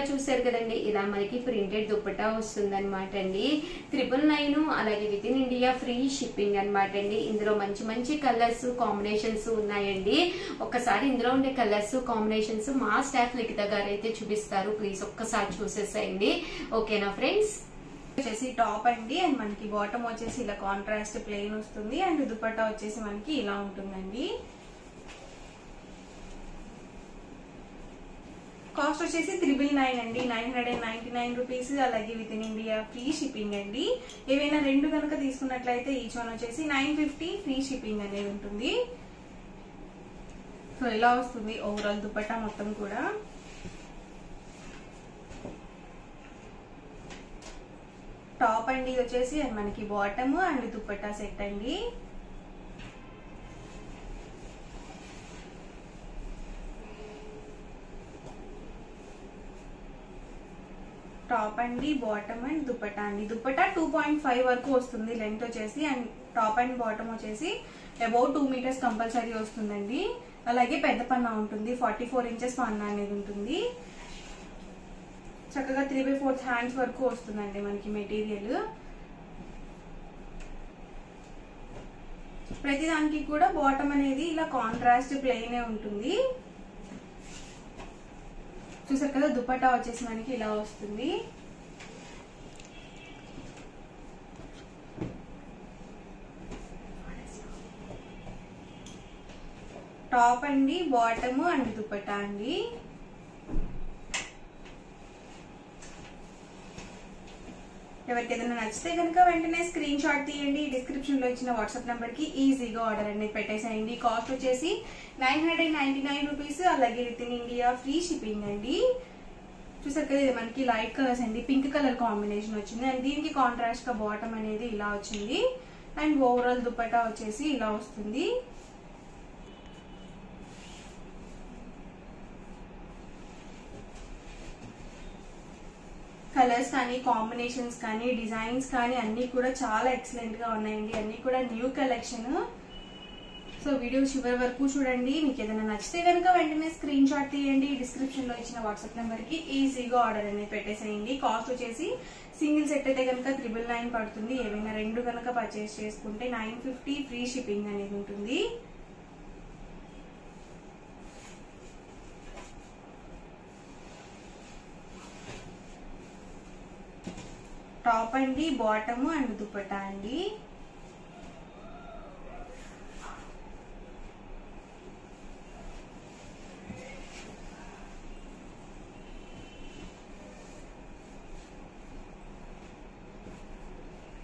చూసారు కదండి, ఇలా మనకి ప్రింటెడ్ దుప్పటా వస్తుందన్నమాట అండి. 999 అలాగే within India free shipping అనమాట అండి. ఇందులో మంచి మంచి కలర్స్ కాంబినేషన్స్ ఉన్నాయండి. ఒక్కసారి ఇందులో ఉండే కలర్స్ కాంబినేషన్స్ మా స్టాఫ్ లిఖిత గారు అయితే చూపిస్తారు. ప్లీజ్ ఒక్కసారి చూసేసేయండి. ఓకేనా ఫ్రెండ్స్? వచ్చేసి టాప్ అండి అండ్ మనకి బాటమ్ వచ్చేసి ఇలా కాంట్రాస్ట్ ప్లెయిన్ వస్తుంది అండ్ దుపట్టా వచ్చేసి మనకి ఇలా ఉంటుందండి. కాస్ట్ వచ్చేసి 999 అండి, 999 రూపీస్. అలాగే within India free shipping అండి. ఏవైనా రెండు కనుక తీసుకున్నట్లయితే ఈచ్ వన్ వచ్చేసి 950 ఫ్రీ షిప్పింగ్ అనేది ఉంటుంది. సో ఇలా వస్తుంది ఓవరాల్ దుపట్టా మొత్తం కూడా. టాప్ అండి ఇది వచ్చేసి అండ్ మనకి బాటమ్ అండ్ దుపట్టా సెట్ అండి. టాప్ అండి బాటమ్ అండ్ దుపట్టా అండి. దుపట్టా 2.5 వరకు వస్తుంది లెంత్ వచ్చేసి అండ్ టాప్ అండ్ బాటమ్ వచ్చేసి అబౌట్ 2 మీటర్స్ కంపల్సరీ వస్తుందండి. అలాగే పెద్ద పన్నా ఉంటుంది, 44 ఇంచెస్ పన్నా అనేది ఉంటుంది. చక్కగా 3/4 హ్యాండ్స్ వరకు వస్తుందండి మనకి మెటీరియల్. ప్రతి దానికి కూడా బాటమ్ అనేది ఇలా కాంట్రాస్ట్ ప్లెయిన్ ఉంటుంది. చూసారు కదా, దుపట్టా వచ్చేసి మనకి ఇలా వస్తుంది. టాప్ అండి బాటమ్ అండ్ దుపట్టా అండి. ఎవరికి ఏదైనా నచ్చితే కనుక వెంటనే స్క్రీన్ షాట్ తీయండి. డిస్క్రిప్షన్ లో ఇచ్చిన వాట్సాప్ నెంబర్ కి ఈజీగా ఆర్డర్ అనేది పెట్టేసేయండి. కాస్ట్ వచ్చేసి 999 రూపీస్. అలాగే within India free shipping అండి. చూసారు కదా, ఇది మనకి లైట్ కలర్స్ అండి, పింక్ కలర్ కాంబినేషన్ వచ్చింది అండ్ దీనికి కాంట్రాస్ట్ గా బాటమ్ అనేది ఇలా వచ్చింది అండ్ ఓవరాల్ దుపట్టా వచ్చేసి ఇలా వస్తుంది. కలర్స్ కానీ కాంబినేషన్స్ కానీ డిజైన్స్ కానీ అన్ని కూడా చాలా ఎక్సలెంట్ గా ఉన్నాయండి. అన్ని కూడా న్యూ కలెక్షన్. సో వీడియో చివరి వరకు చూడండి. మీకు ఏదైనా నచ్చితే కనుక వెంటనే స్క్రీన్ షాట్ తీయండి. డిస్క్రిప్షన్ లో ఇచ్చిన వాట్సాప్ నెంబర్ కి ఈజీగా ఆర్డర్ అనేది పెట్టేసేయండి. కాస్ట్ వచ్చేసి సింగిల్ సెట్ అయితే కనుక 999 పడుతుంది. ఏమైనా రెండు కనుక పర్చేస్ చేసుకుంటే 950 ఫ్రీ షిప్పింగ్ అనేది ఉంటుంది. టాప్ అండి బాటమ్ అండ్ దుపట్టా అండి.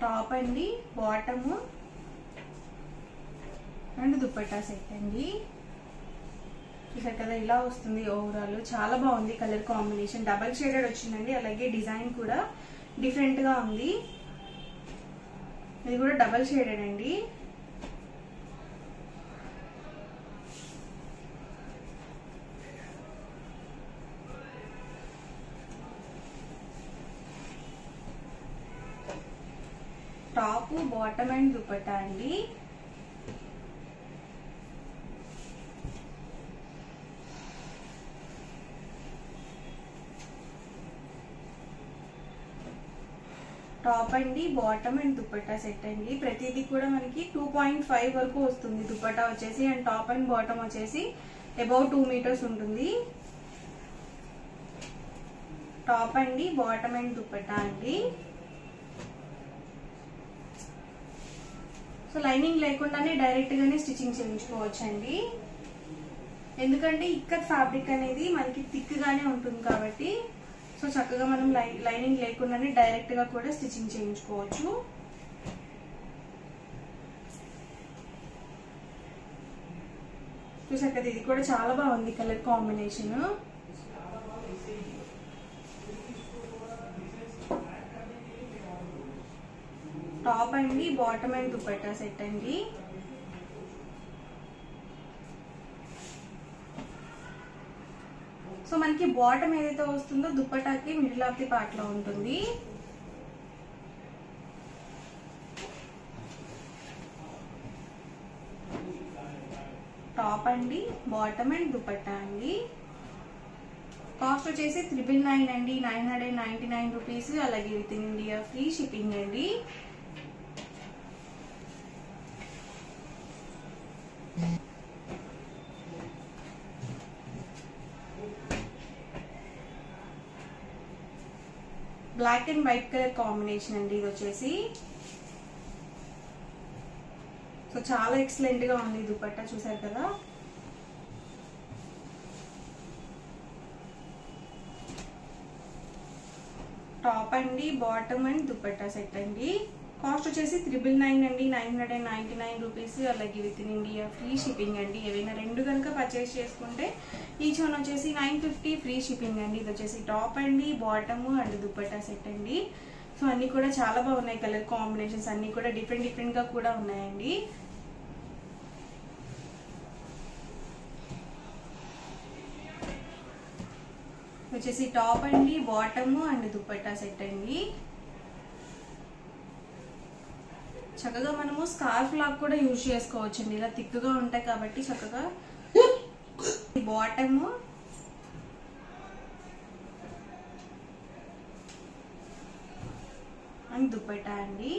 టాప్ అండి బాటమ్ అండ్ దుపట్టా సెట్ అండి. చూసారు కదా, ఇలా వస్తుంది ఓవరాల్. చాలా బాగుంది కలర్ కాంబినేషన్, డబల్ షేడెడ్ వచ్చిందండి. అలాగే డిజైన్ కూడా డిఫరెంట్ గా ఉంది. ఇది కూడా డబల్ షేడెడ్ అండి. టాప్ బాటమ్ అండ్ దుపట్టా అండి. టాప్ అండి బాటమ్ అండ్ దుపట్టా సెట్ అండి. ప్రతిదీ కూడా మనకి 2.5 వరకు వస్తుంది దుపట్టా వచ్చేసి అండ్ టాప్ అండ్ బాటమ్ వచ్చేసి అబౌట్ 2 మీటర్స్ ఉంటుంది. టాప్ అండి బాటమ్ అండ్ దుపట్టా అండి. సో లైనింగ్ లేకుండానే డైరెక్ట్ గానే స్టిచ్చింగ్ చేయించుకోవచ్చు అండి. ఎందుకంటే ఇక్కత్ ఫ్యాబ్రిక్ అనేది మనకి థిక్ గానే ఉంటుంది కాబట్టి సో చక్కగా మనం లైనింగ్ లేకుండానే డైరెక్ట్ గా కూడా స్టిచ్చింగ్ చేయించుకోవచ్చు. చూసారు కదా, ఇది కూడా చాలా బాగుంది కలర్ కాంబినేషన్. టాప్ అండి బాటమ్ అండ్ దుపట్టా సెట్ అండి. సో మనకి బాటమ్ ఏదైతే వస్తుందో దుపట్టాకి మిడిల్ ఆఫ్ ది పార్ట్ లో ఉంటుంది. టాప్ అండి బాటమ్ అండ్ దుపట్టా అండి. కాస్ట్ వచ్చేసి 999 అండి, 999 రూపీస్. అలాగే within India free shipping అండి. Black and white colour combination అండి ఇది వచ్చేసి. సో చాలా ఎక్సలెంట్ గా ఉంది దుపట్టా, చూసారు కదా. టాప్ అండి, బాటమ్ అండ్ దుపట్టా సెట్ అండి. కాస్ట్ వచ్చేసి 999 అండి, 999 రూపీస్. అలాగే within India free shipping అండి. ఏవైనా రెండు కనుక పర్చేస్ చేసుకుంటే ఈచ్ వన్ వచ్చేసి 950 ఫ్రీ షిప్పింగ్ అండి. ఇది వచ్చేసి టాప్ అండి, బాటమ్ అండ్ దుపట్టా సెట్ అండి. సో అన్ని కూడా చాలా బాగున్నాయి, కలర్ కాంబినేషన్స్ అన్ని కూడా డిఫరెంట్ గా కూడా ఉన్నాయండి. వచ్చేసి టాప్ అండి, బాటమ్ అండ్ దుపట్టా సెట్ అండి. చక్కగా మనము స్కార్ఫ్ లాగా కూడా యూజ్ చేసుకోవచ్చు అండి, ఇలా థిక్గా ఉంటాయి కాబట్టి. చక్కగా బాటమ్ అండ్ దుపట్టా అండి.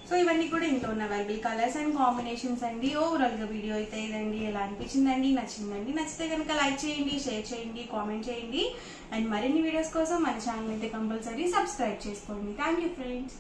సో ఇవన్నీ కూడా ఇంట్లో ఉన్న అవైలబుల్ కలర్స్ అండ్ కాంబినేషన్స్ అండి. ఓవరాల్ గా వీడియో అయితే ఇదండి. ఎలా అనిపించిందండి? నచ్చిందండి? నచ్చితే కనుక లైక్ చేయండి, షేర్ చేయండి, కామెంట్ చేయండి. అండ్ మరిన్ని వీడియోస్ కోసం మన ఛానల్ అయితే కంపల్సరీ సబ్స్క్రైబ్ చేసుకోండి. Thank you friends.